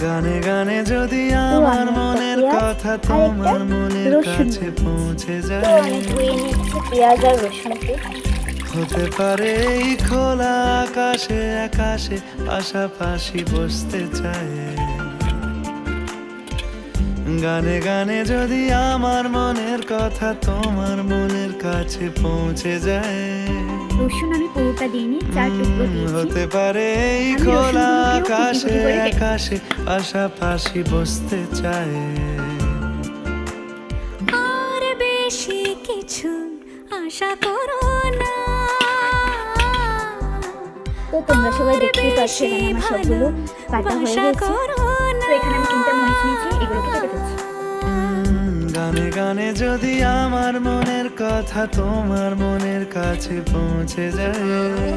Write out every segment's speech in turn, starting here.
গানে গানে যদি তো আমার আমি একটা মনের পেঁয়াজ কথা আর একটা তোমার মনের রসুন কাছে নিয়েছি। পৌঁছে তো যায়, আমি ধুয়ে নিচ্ছি পেঁয়াজ আর রসুনকে। হতে পারে এই খোলা আকাশে আকাশে পাশাপাশি বসতে চায়। গানে গানে যদি আমার মনের কথা তোমার মনের কাছে পৌঁছে যায়, রসুন আমি পুরোটা দিইনি, 4 টুকরো দিয়েছি। হতে পারে এই আমি খোলা রসুনগুলোকেও কুচি আকাশে কুচি করে কেটে আকাশে পাশাপাশি বসতে চায়। আর বেশি কিছু আশা করো না। তো তোমরা সবাই দেখতেই পাচ্ছ এখানে আমার সবগুলো কাটা হয়ে গেছে। তো এখানে আমি 3টা মরিচ নিয়েছি, এগুলোকে কেটে ফেলছি। গানে গানে যদি আমার মনের কথা তোমার মনের কাছে পৌঁছে যায়,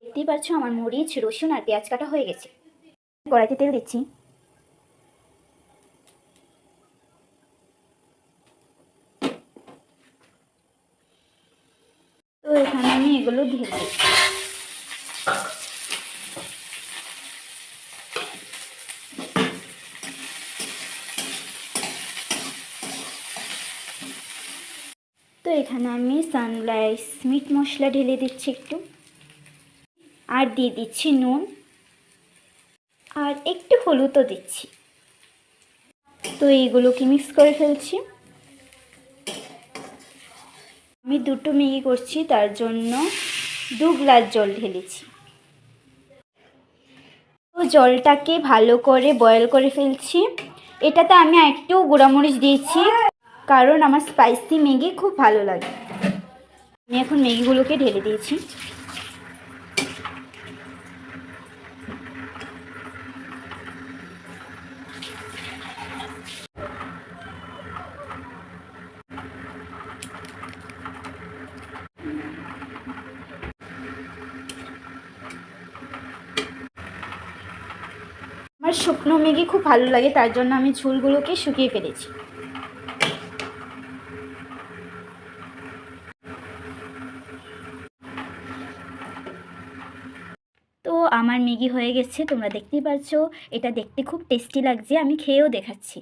দেখতেই পাচ্ছ আমার মরিচ, রসুন আর পেঁয়াজ কাটা হয়ে গেছে। কড়াইতে তেল দিচ্ছি। তো এখানে আমি এগুলো ঢেলে দিচ্ছি। তো এখানে আমি সানরাইজ মিট মশলা ঢেলে দিচ্ছি একটু, আর দিয়ে দিচ্ছি নুন, আর একটু হলুদও দিচ্ছি। তো এইগুলোকে মিক্স করে ফেলছি। আমি 2টো ম্যাগি করছি, তার জন্য 2 গ্লাস জল ঢেলেছি। তো জলটাকে ভালো করে বয়েল করে ফেলছি। এটাতে আমি একটু গুঁড়ামরিচ দিয়েছি, কারণ আমার স্পাইসি ম্যাগি খুব ভালো লাগে। আমি এখন ম্যাগিগুলোকে ঢেলে দিয়েছি। আমার শুকনো ম্যাগি খুব ভালো লাগে, তার জন্য আমি ঝোলগুলোকে শুকিয়ে ফেলেছি। তো আমার ম্যাগি হয়ে গেছে, তোমরা দেখতেই পাচ্ছ। এটা দেখতে খুব টেস্টি লাগছে, আমি খেয়েও দেখাচ্ছি।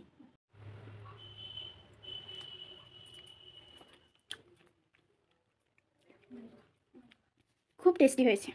খুব টেস্টি হয়েছে।